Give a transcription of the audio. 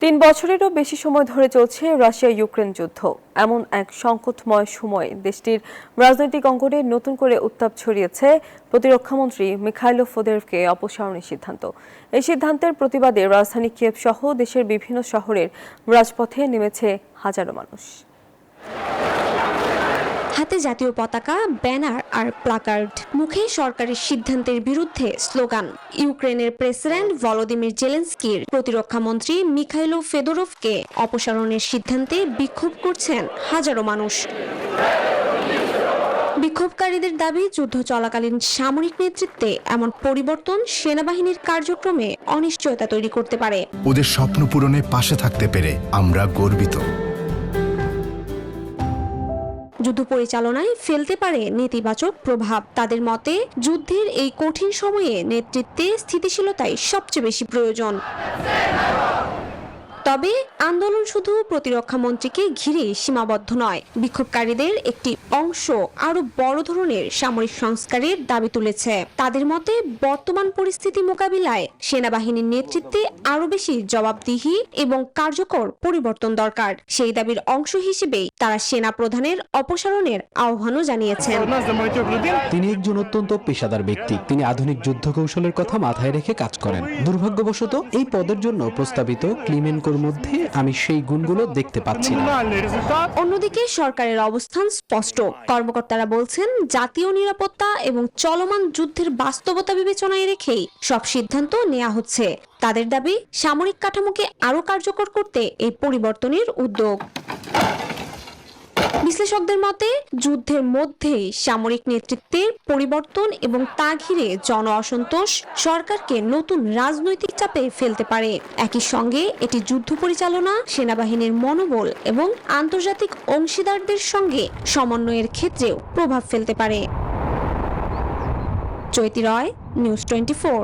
৩ বছরেরও বেশি সময় ধরে চলছে রাশিয়া ইউক্রেন যুদ্ধ। এমন এক সংকটময় সময়ে দেশটির রাজনৈতিক অঙ্গনে নতুন করে উত্তাপ ছড়িয়েছে প্রতিরক্ষামন্ত্রী মিখাইলো ফোদেরভকে অপসারণের সিদ্ধান্ত। এই সিদ্ধান্তের প্রতিবাদে রাজধানী কিয়েভ সহ দেশের বিভিন্ন শহরের রাজপথে নেমেছে হাজারো মানুষ। হাতে জাতীয় পতাকা, ব্যানার আর প্লাকার্ড, মুখে সরকারের সিদ্ধান্তের বিরুদ্ধে স্লোগান। ইউক্রেনের প্রেসিডেন্ট ভলোদিমির জেলেনস্কির প্রতিরক্ষামন্ত্রী মিখাইলো ফেদোরভকে অপসারণের সিদ্ধান্তে বিক্ষোভ করছেন হাজারো মানুষ। বিক্ষোভকারীদের দাবি, যুদ্ধ চলাকালীন সামরিক নেতৃত্বে এমন পরিবর্তন সেনাবাহিনীর কার্যক্রমে অনিশ্চয়তা তৈরি করতে পারে। ওদের স্বপ্ন পূরণে পাশে থাকতে পেরে আমরা গর্বিত। যুদ্ধ পরিচালনায় ফেলতে পারে নেতিবাচক প্রভাব। তাদের মতে, যুদ্ধের এই কঠিন সময়ে নেতৃত্বে স্থিতিশীলতাই সবচেয়ে বেশি প্রয়োজন। তবে আন্দোলন শুধু প্রতিরক্ষা মন্ত্রীকে ঘিরে সীমাবদ্ধ নয়। বিক্ষোভকারীদের একটি অংশ আরো বড় ধরনের সামরিক সংস্কারের দাবি তুলেছে। তাদের মতে, বর্তমান পরিস্থিতি মোকাবিলায় সেনাবাহিনীর নেতৃত্বে আরো বেশি জবাবদিহি এবং কার্যকর পরিবর্তন দরকার। সেই দাবির অংশ হিসেবেই তারা সেনা প্রধানের অপসারণের আহ্বানও জানিয়েছেন। তিনি একজন অত্যন্ত পেশাদার ব্যক্তি। তিনি আধুনিক যুদ্ধ কৌশলের কথা মাথায় রেখে কাজ করেন। দুর্ভাগ্যবশত এই পদের জন্য প্রস্তাবিত ক্লিমেনকোর মধ্যে আমি সেই গুণগুলো দেখতে পাচ্ছি না। অন্যদিকে সরকারের অবস্থান স্পষ্ট। কর্মকর্তারা বলছেন, জাতীয় নিরাপত্তা এবং চলমান যুদ্ধের বাস্তবতা বিবেচনায় রেখেই সব সিদ্ধান্ত নেওয়া হচ্ছে। তাদের দাবি, সামরিক কাঠামোকে আরো কার্যকর করতে এই পরিবর্তনের উদ্যোগ। বিশ্লেষকদের মতে, যুদ্ধের মধ্যেই সামরিক নেতৃত্বের পরিবর্তন এবং তা ঘিরে জন অসন্তোষ সরকারকে নতুন রাজনৈতিক চাপে ফেলতে পারে। একই সঙ্গে এটি যুদ্ধ পরিচালনা, সেনাবাহিনীর মনোবল এবং আন্তর্জাতিক অংশীদারদের সঙ্গে সমন্বয়ের ক্ষেত্রেও প্রভাব ফেলতে পারে। চৈতি রয়, নিউজ 24।